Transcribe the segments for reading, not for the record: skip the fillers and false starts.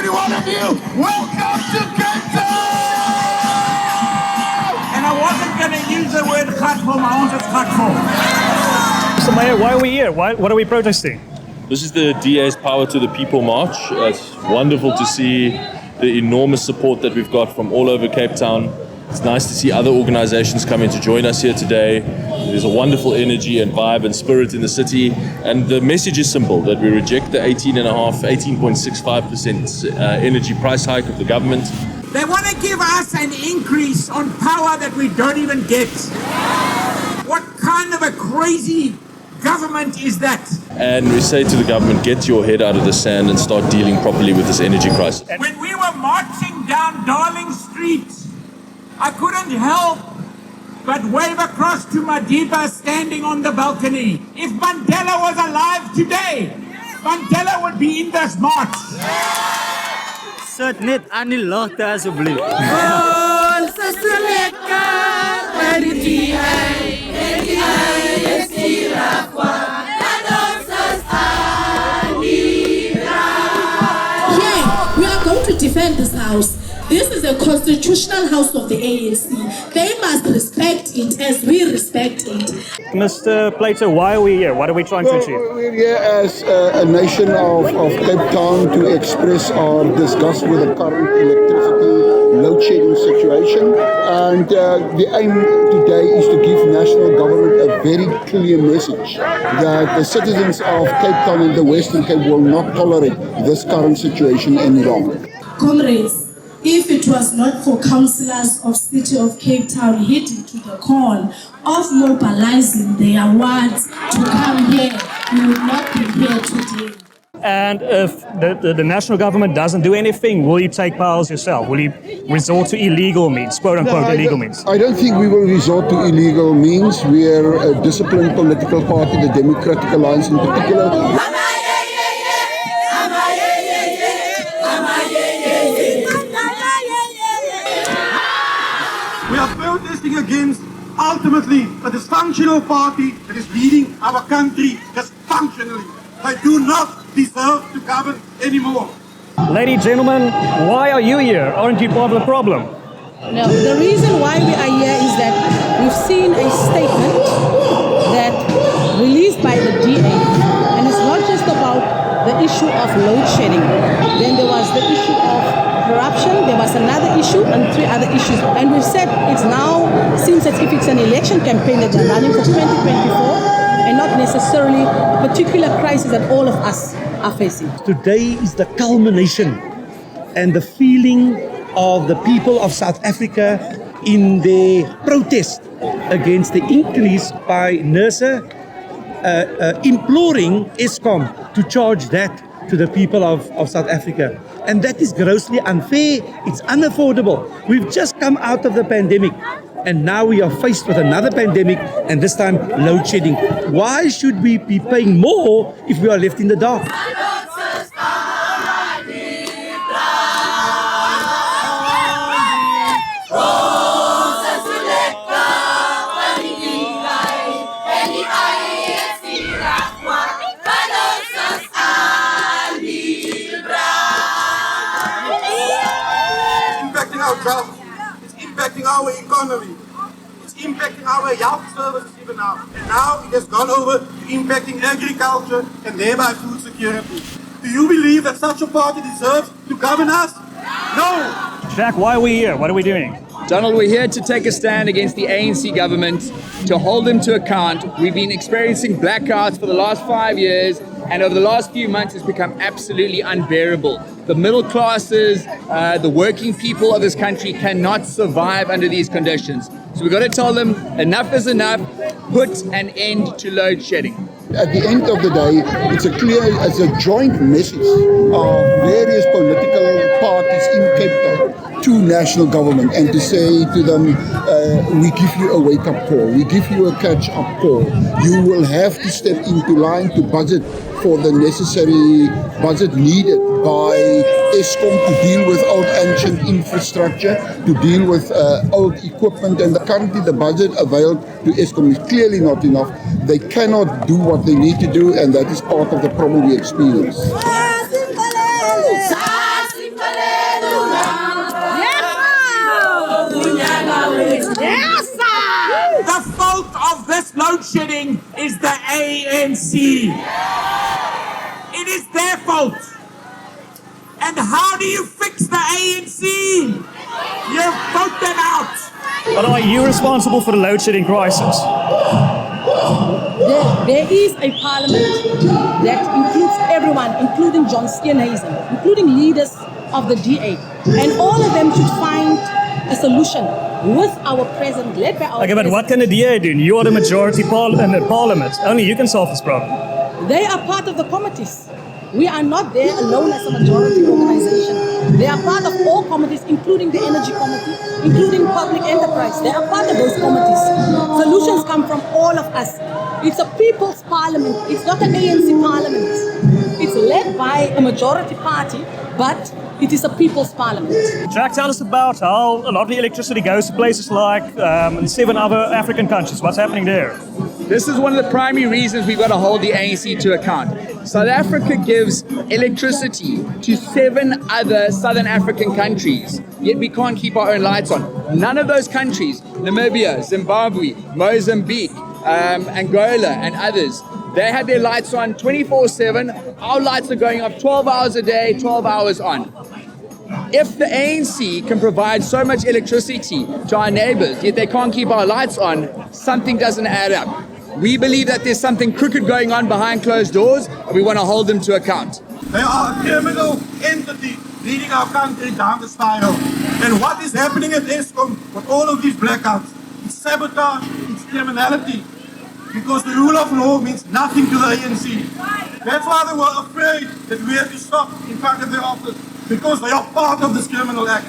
every one of you, welcome to Cape Town! And I wasn't going to use the word gatful, my own just gatful. So Mayor, why are we here? What are we protesting? This is the DA's Power to the People March. It's wonderful to see the enormous support that we've got from all over Cape Town. It's nice to see other organizations coming to join us here today. There's a wonderful energy and vibe and spirit in the city. And the message is simple, that we reject the 18.65% energy price hike of the government. They want to give us an increase on power that we don't even get. What kind of a crazy government is that? And we say to the government, get your head out of the sand and start dealing properly with this energy crisis. When we were marching down Darling Street, I couldn't help but wave across to Madiba standing on the balcony. If Mandela was alive today, Mandela would be in this march. Sit net aan die lagte asseblief. Ons is so lekker by die DA. We are going to defend this house. This is a constitutional house of the ANC. They must respect it as we respect it. Mr. Plato, why are we here? What are we trying to achieve? We're here as a nation of Cape Town to express our disgust with the current electricity load shedding situation. And the aim today is to give national government a very clear message that the citizens of Cape Town and the Western Cape will not tolerate this current situation any longer. Comrades, if it was not for councillors of City of Cape Town heeding to the call of mobilizing their wards to come here, we would not be here today. And if the national government doesn't do anything, will you take powers yourself? Will you resort to illegal means, quote-unquote illegal means? I don't think we will resort to illegal means. We are a disciplined political party, the Democratic Alliance in particular. We are protesting against, ultimately, a dysfunctional party that is leading our country dysfunctionally. They do not deserve to govern anymore. Ladies and gentlemen, why are you here? Aren't you part of the problem? No, the reason why we are here is that we've seen a statement that released by the DA, and it's not just about the issue of load shedding. Then there was the issue of corruption, there was another issue and 3 other issues. And we've said it now seems as if it's an election campaign that they're running for 2024 and not necessarily a particular crisis that all of us are facing. Today is the culmination and the feeling of the people of South Africa in their protest against the increase by NERSA, imploring Eskom to charge that to the people of South Africa. And that is grossly unfair. It's unaffordable. We've just come out of the pandemic, and now we are faced with another pandemic, and this time load shedding. Why should we be paying more if we are left in the dark? It's impacting our economy. It's impacting our health services even now. And now it has gone over to impacting agriculture and thereby food security. Do you believe that such a party deserves to govern us? No! Jack, why are we here? What are we doing? Donald, we're here to take a stand against the ANC government, to hold them to account. We've been experiencing blackouts for the last 5 years, and over the last few months it's become absolutely unbearable. The middle classes, the working people of this country cannot survive under these conditions. So we've got to tell them enough is enough, put an end to load shedding. At the end of the day, it's a joint message of various political parties in Cape Town to national government, and to say to them, we give you a wake-up call, we give you a catch-up call. You will have to step into line to budget for the necessary budget needed by Eskom to deal with old ancient infrastructure, to deal with old equipment, and currently the budget availed to Eskom is clearly not enough. They cannot do what they need to do, and that is part of the problem we experience. load shedding is the ANC. It is their fault. And how do you fix the ANC? You vote them out. But are you responsible for the load shedding crisis? There is a parliament that includes everyone, including John Steenhuisen, including leaders of the DA. And all of them should find a solution with our president, led by our Okay, but president. what can the DA do? You are the majority in the parliament. Only you can solve this problem. They are part of the committees. We are not there alone as a majority organization. They are part of all committees, including the Energy Committee, including Public Enterprise. They are part of those committees. Solutions come from all of us. It's a people's parliament. It's not an ANC parliament. It's led by a majority party, but it is a people's parliament. Jack, tell us about how a lot of the electricity goes to places like 7 other African countries. What's happening there? This is one of the primary reasons we've got to hold the ANC to account. South Africa gives electricity to 7 other Southern African countries, yet we can't keep our own lights on. None of those countries, Namibia, Zimbabwe, Mozambique, Angola and others, they had their lights on 24/7. Our lights are going up 12 hours a day, 12 hours on. If the ANC can provide so much electricity to our neighbors, yet they can't keep our lights on, something doesn't add up. We believe that there's something crooked going on behind closed doors, and we want to hold them to account. They are a criminal entity leading our country down the spiral. And what is happening at Eskom with all of these blackouts? It's sabotage, it's criminality. Because the rule of law means nothing to the ANC. That's why they were afraid that we had to stop in front of their office, because they are part of this criminal act.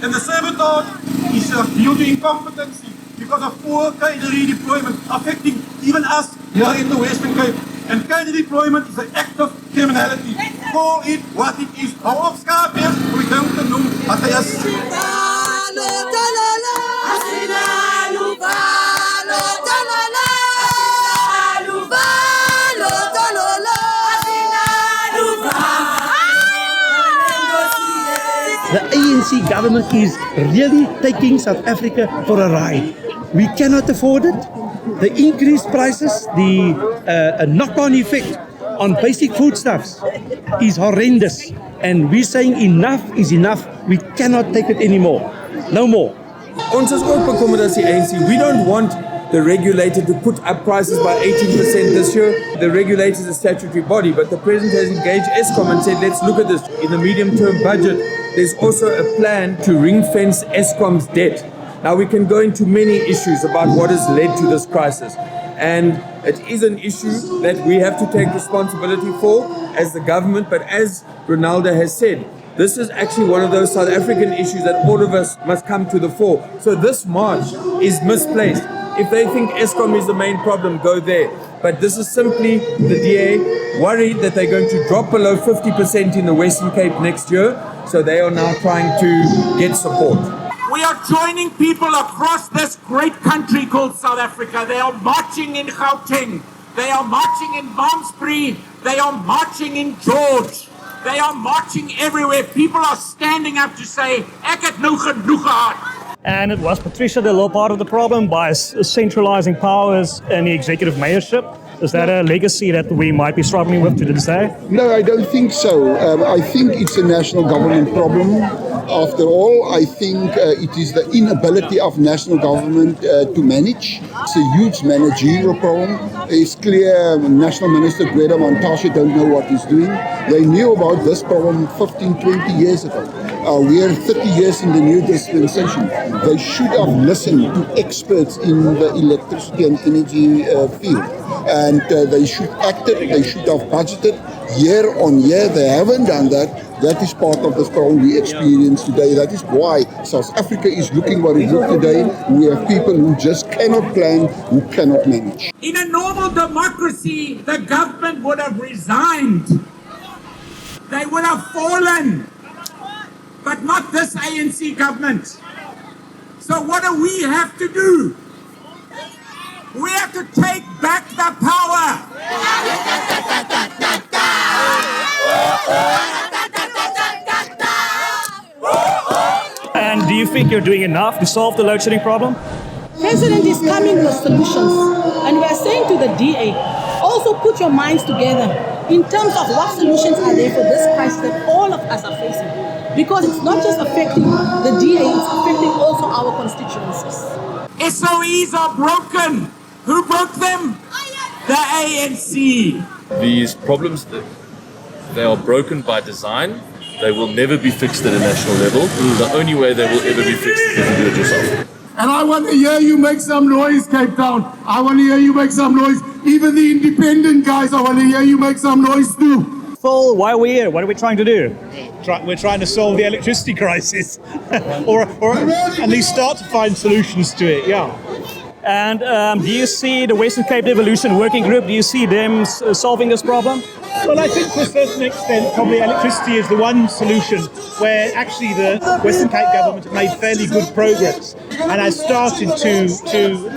And the sabotage is due to incompetency because of poor cadre deployment affecting even us here in the Western Cape. And cadre deployment is an act of criminality. Call it what it is. Hou op skaap is, om die ding te noem wat hy is. The ANC government is really taking South Africa for a ride. We cannot afford it. The increased prices, the knock-on effect on basic foodstuffs is horrendous. And we're saying enough is enough. We cannot take it anymore. No more. Ons is ook bekommerd as die ANC. We don't want the regulator to put up prices by 18% this year. The regulator is a statutory body, but the president has engaged Eskom and said, let's look at this. In the medium-term budget, there's also a plan to ring-fence Eskom's debt. Now, we can go into many issues about what has led to this crisis. And it is an issue that we have to take responsibility for as the government, but as Ronalda has said, this is actually one of those South African issues that all of us must come to the fore. So this march is misplaced. If they think Eskom is the main problem, go there. But this is simply the DA worried that they're going to drop below 50% in the Western Cape next year. So they are now trying to get support. We are joining people across this great country called South Africa. They are marching in Gauteng. They are marching in Malmesbury. They are marching in George. They are marching everywhere. People are standing up to say, ek het nou genoeg gehad. And it was Patricia the little part of the problem by centralizing powers in the executive mayorship. Is that a legacy that we might be struggling with to this day? No, I don't think so. I think it's a national government problem. After all, I think it is the inability of national government to manage. It's a huge managerial problem. It's clear National Minister Gwede Mantashe don't know what he's doing. They knew about this problem 15, 20 years ago. We are 30 years in the new dispensation. They should have listened to experts in the electricity and energy field. And they should act it, they should have budgeted year on year. They haven't done that. That is part of this problem we experience today. That is why South Africa is looking what it looks today. We have people who just cannot plan, who cannot manage. In a normal democracy, the government would have resigned. They would have fallen. But not this ANC government. So what do we have to do? We have to take back the power. And do you think you're doing enough to solve the load shedding problem? President is coming with solutions. And we are saying to the DA, also put your minds together in terms of what solutions are there for this crisis that all of us are facing. Because it's not just affecting the DA, it's affecting also our constituencies. SOEs are broken. Who broke them? The ANC. These problems, they are broken by design. They will never be fixed at a national level. The only way they will ever be fixed is if you do it yourself. And I want to hear you make some noise, Cape Town. I want to hear you make some noise. Even the independent guys, I want to hear you make some noise too. Phil, why are we here? What are we trying to do? We're trying to solve the electricity crisis, or at least start to find solutions to it, yeah. And do you see the Western Cape Devolution Working Group, do you see them solving this problem? Well, I think to a certain extent, probably electricity is the one solution where actually the Western Cape government have made fairly good progress and has started to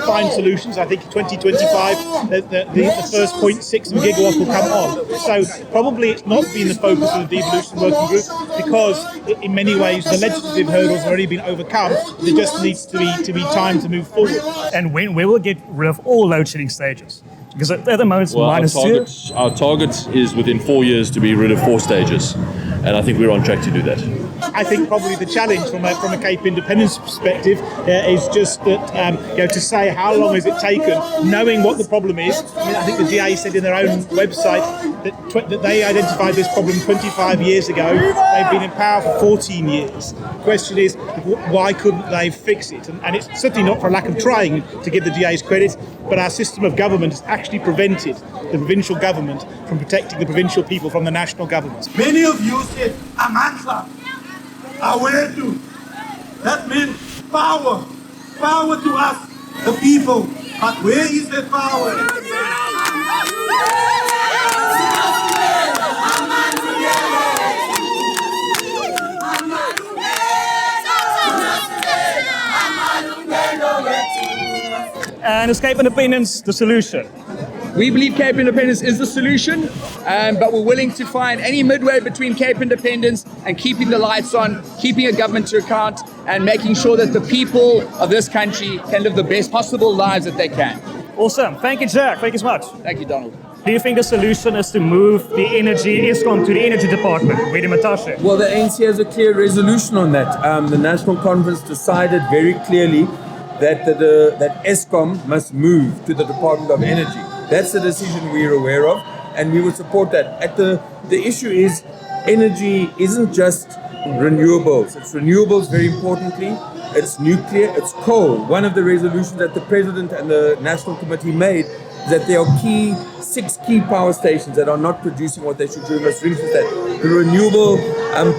find solutions. I think in 2025, the first 0.6 gigawatt will come on. So probably it's not been the focus of the devolution working group because in many ways the legislative hurdles have already been overcome. There just needs to be time to move forward. And when we will get rid of all load shedding stages? Because at the moment it's -2. Our target is within 4 years to be rid of 4 stages. And I think we're on track to do that. I think probably the challenge from a Cape Independence perspective is just that, to say how long has it taken, knowing what the problem is. I mean, I think the DA said in their own website that they identified this problem 25 years ago. They've been in power for 14 years. The question is, why couldn't they fix it? And it's certainly not for lack of trying, to give the DA's credit, but our system of government has actually prevented the provincial government from protecting the provincial people from the national government. Many of you said, Amandla, Awetu. That meant power. Power to us, the people. But where is that power? And is Cape Independence the solution? We believe Cape Independence is the solution, but we're willing to find any midway between Cape Independence and keeping the lights on, keeping a government to account, and making sure that the people of this country can live the best possible lives that they can. Awesome. Thank you, Jack. Thank you so much. Thank you, Donald. Do you think the solution is to move the Eskom to the energy department, Winde Matashe? Well, the ANC has a clear resolution on that. The National Conference decided very clearly that Eskom must move to the Department of Energy. That's the decision we're aware of, and we would support that. The issue is energy isn't just renewables. It's renewables very importantly. It's nuclear, it's coal. One of the resolutions that the President and the National Committee made is that there are 6 key power stations that are not producing what they should do. We must ring-fence that. The renewable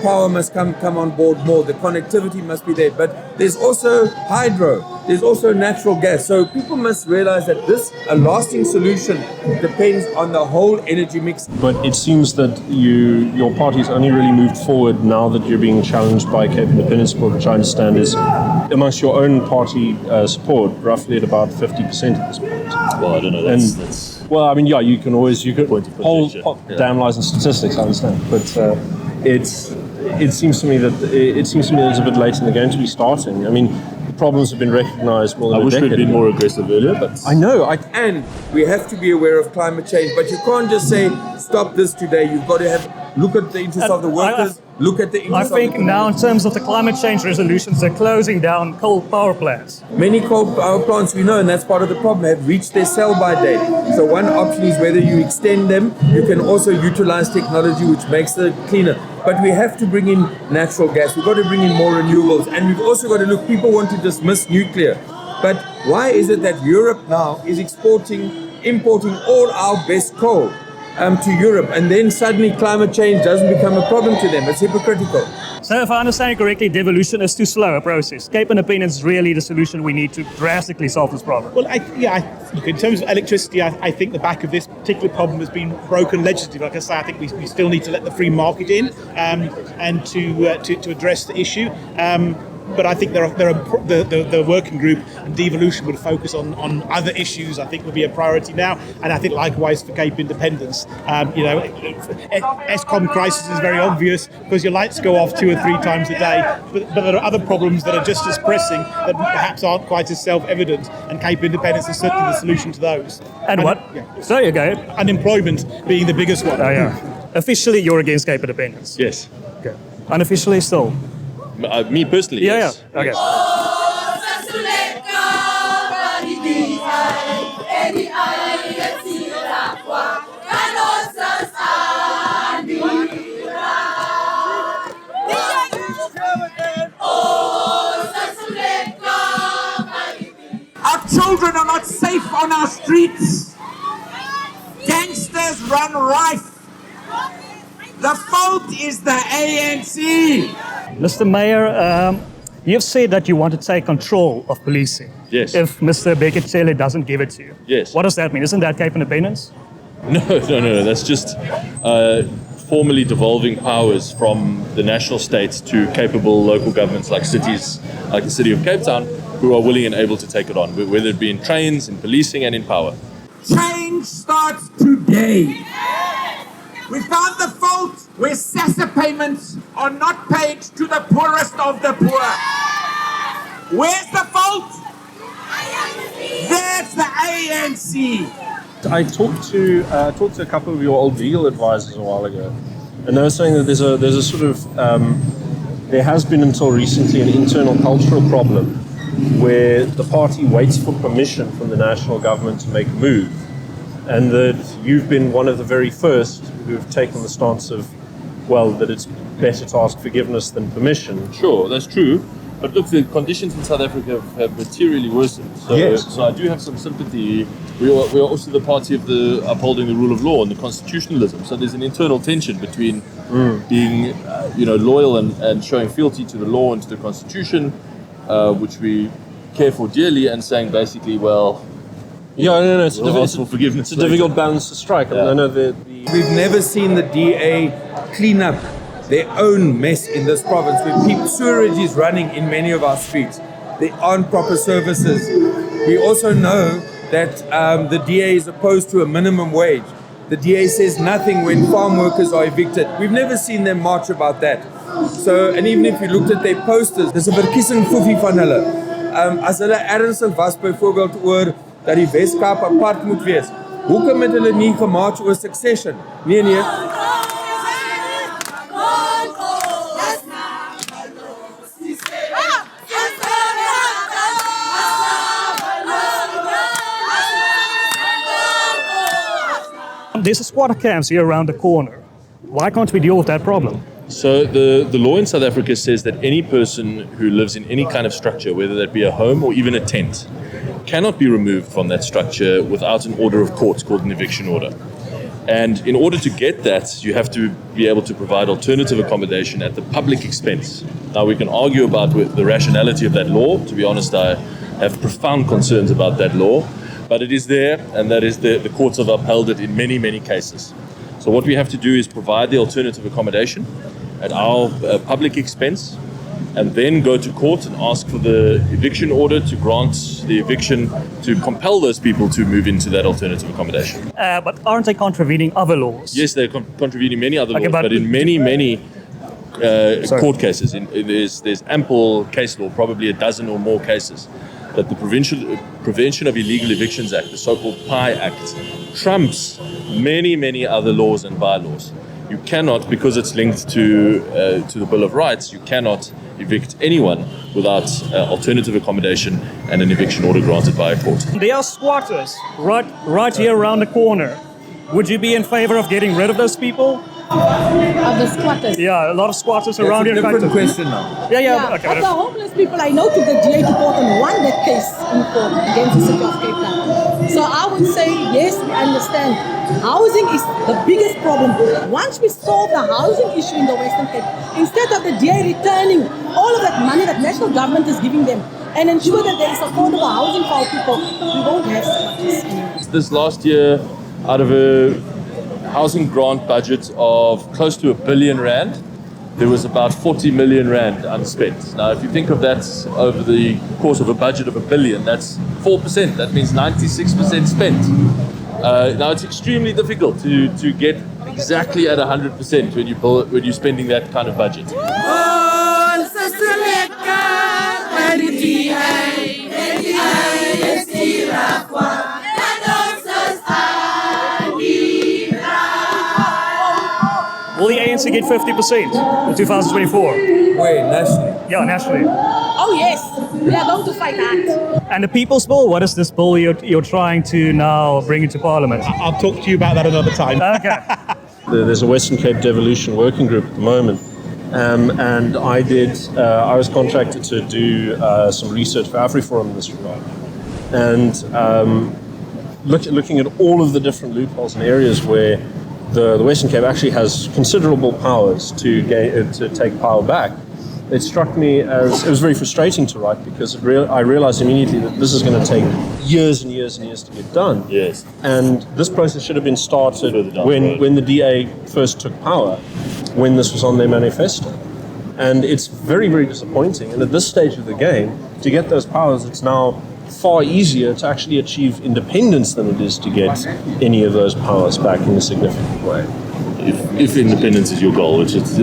power must come on board more. The connectivity must be there. But there's also hydro. There's also natural gas. So people must realize that a lasting solution depends on the whole energy mix. But it seems that your party's only really moved forward now that you're being challenged by Cape Independence Support, which I understand is amongst your own party support, roughly at about 50% at this point. Well, I don't know. That's well, I mean, yeah, you can hold damn lies and statistics. I understand, but it seems to me that it's a bit late in the game to be starting. I mean, the problems have been recognised more than I wish we'd been more aggressive earlier, but I know. And we have to be aware of climate change, but you can't just say stop this today. You've got to look at the interests of the workers. Look at the interests I think now in terms of the climate change resolutions, they're closing down coal power plants. Many coal power plants, we know, and that's part of the problem, have reached their sell-by date. So one option is whether you extend them, you can also utilize technology which makes it cleaner. But we have to bring in natural gas. We've got to bring in more renewables. And we've also got to look, people want to dismiss nuclear. But why is it that Europe now is importing all our best coal to Europe, and then suddenly climate change doesn't become a problem to them? It's hypocritical. So if I understand correctly, devolution is too slow a process. Cape Independence is really the solution we need to drastically solve this problem. Well, look, in terms of electricity, I think the back of this particular problem has been broken legislatively. Like I say, I think we still need to let the free market in and to address the issue. But I think the working group and devolution would focus on other issues. I think would be a priority now, and I think likewise for Cape Independence. Eskom crisis is very obvious because your lights go off 2 or 3 times a day, but there are other problems that are just as pressing that perhaps aren't quite as self-evident, and Cape Independence is certainly the solution to those. And what? Yeah. So you go. Unemployment being the biggest one. Oh, yeah. Officially, you're against Cape Independence. Yes. Okay. Unofficially, still. Me personally, yes. Yeah. Okay. Our children are not safe on our streets. Gangsters run rife. The fault is the ANC. Mr. Mayor, you've said that you want to take control of policing. Yes. If Mr. Beketshele doesn't give it to you. Yes. What does that mean? Isn't that Cape Independence? No. That's just formally devolving powers from the national states to capable local governments like cities, like the city of Cape Town, who are willing and able to take it on, whether it be in trains, in policing, and in power. Change starts today. We found the fault where SASSA payments are not paid to the poorest of the poor. Where's the fault? That's the ANC. I talked to a couple of your old legal advisors a while ago, and they were saying that there's a sort of there has been until recently an internal cultural problem where the party waits for permission from the national government to make a move, and that you've been one of the very first who've taken the stance of, well, that it's better to ask forgiveness than permission. Sure, that's true. But look, the conditions in South Africa have materially worsened. So, yes. So I do have some sympathy. We are also the party of the upholding the rule of law and the constitutionalism. So there's an internal tension between being, loyal and showing fealty to the law and to the constitution, which we care for dearly, and saying basically, well, it's for forgiveness. It's a difficult balance to strike. Yeah. I know We've never seen the DA clean up their own mess in this province, where sewerage is running in many of our streets. There aren't proper services. We also know that the DA is opposed to a minimum wage. The DA says nothing when farm workers are evicted. We've never seen them march about that. So, and even if you looked at their posters, there's a verkiesing foefie van hulle. As hulle ernstig was byvoorbeeld oor dat die Weskaap apart moet wees, hoekom het hulle nie gemaak oor succession? Nee. There's a squatter camps here around the corner. Why can't we deal with that problem? So the law in South Africa says that any person who lives in any kind of structure, whether that be a home or even a tent, cannot be removed from that structure without an order of court called an eviction order. And in order to get that, you have to be able to provide alternative accommodation at the public expense. Now, we can argue about the rationality of that law. To be honest, I have profound concerns about that law. But it is there, and that is the courts have upheld it in many, many cases. So what we have to do is provide the alternative accommodation at our public expense, and then go to court and ask for the eviction order to grant the eviction to compel those people to move into that alternative accommodation. But aren't they contravening other laws? Yes, they're contravening many other laws, but in many court cases, there's ample case law, probably a dozen or more cases, that the Prevention of Illegal Evictions Act, the so-called PI Act, trumps many other laws and bylaws. You cannot, because it's linked to the Bill of Rights, you cannot evict anyone without alternative accommodation and an eviction order granted by a court. There are squatters right here around the corner. Would you be in favor of getting rid of those people? Of the squatters? Yeah, a lot of squatters around here. That's a different question now. Yeah. Okay, but the homeless people, I know took the DA to court and won that case in court against the city of Cape Town. So I would say, yes, we understand. Housing is the biggest problem. Once we solve the housing issue in the Western Cape, instead of the DA returning all of that money that national government is giving them and ensure that there is affordable housing for our people, we won't have squatters anymore. This last year, out of a housing grant budget of close to R1 billion, there was about 40 million rand unspent. Now, if you think of that over the course of a budget of $1 billion, that's 4%. That means 96% spent. Now, it's extremely difficult to get exactly at 100% when you're spending that kind of budget. Will the ANC get 50% in 2024? Where, nationally? Yeah, nationally. Oh yes, we are going to fight that. And the People's Bill, what is this bill you're trying to now bring into Parliament? I'll talk to you about that another time. Okay. There's a Western Cape devolution working group at the moment, and I was contracted to do some research for AfriForum in this regard, and looking at all of the different loopholes and areas where the Western Cape actually has considerable powers to take power back. It struck me as it was very frustrating to write because I realized immediately that this is going to take years and years and years to get done. Yes. And this process should have been started when the DA first took power, when this was on their manifesto. And it's very, very disappointing. And at this stage of the game, to get those powers, it's now far easier to actually achieve independence than it is to get any of those powers back in a significant way. If independence is your goal, which it's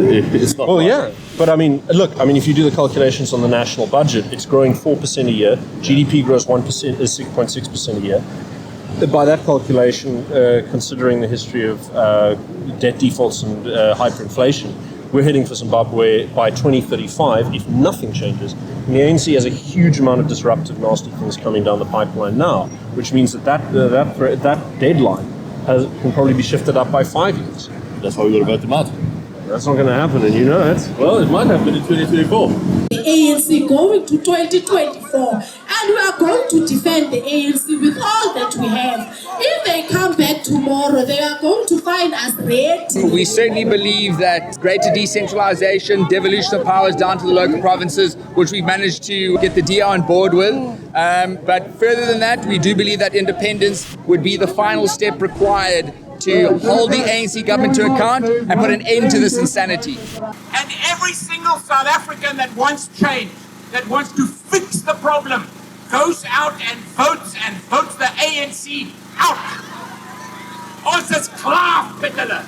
not. Well, yeah. But I mean, look, if you do the calculations on the national budget, it's growing 4% a year. GDP grows 1%, is 6.6% a year. By that calculation, considering the history of debt defaults and hyperinflation, we're heading for Zimbabwe by 2035 if nothing changes. And the ANC has a huge amount of disruptive, nasty things coming down the pipeline now, which means that deadline can probably be shifted up by 5 years. That's why we got to vote them out. That's not going to happen, and you know it. Well, it might happen in 2024. The ANC going to 2024, and we are going to defend the ANC with all that we have. If they come back tomorrow, they are going to find us ready. We certainly believe that greater decentralization, devolution of powers down to the local provinces, which we've managed to get the DA on board with. But further than that, we do believe that independence would be the final step required to hold the ANC government to account and put an end to this insanity. And every single South African that wants change, that wants to fix the problem, goes out and votes the ANC out. Ons is klaar, Peter.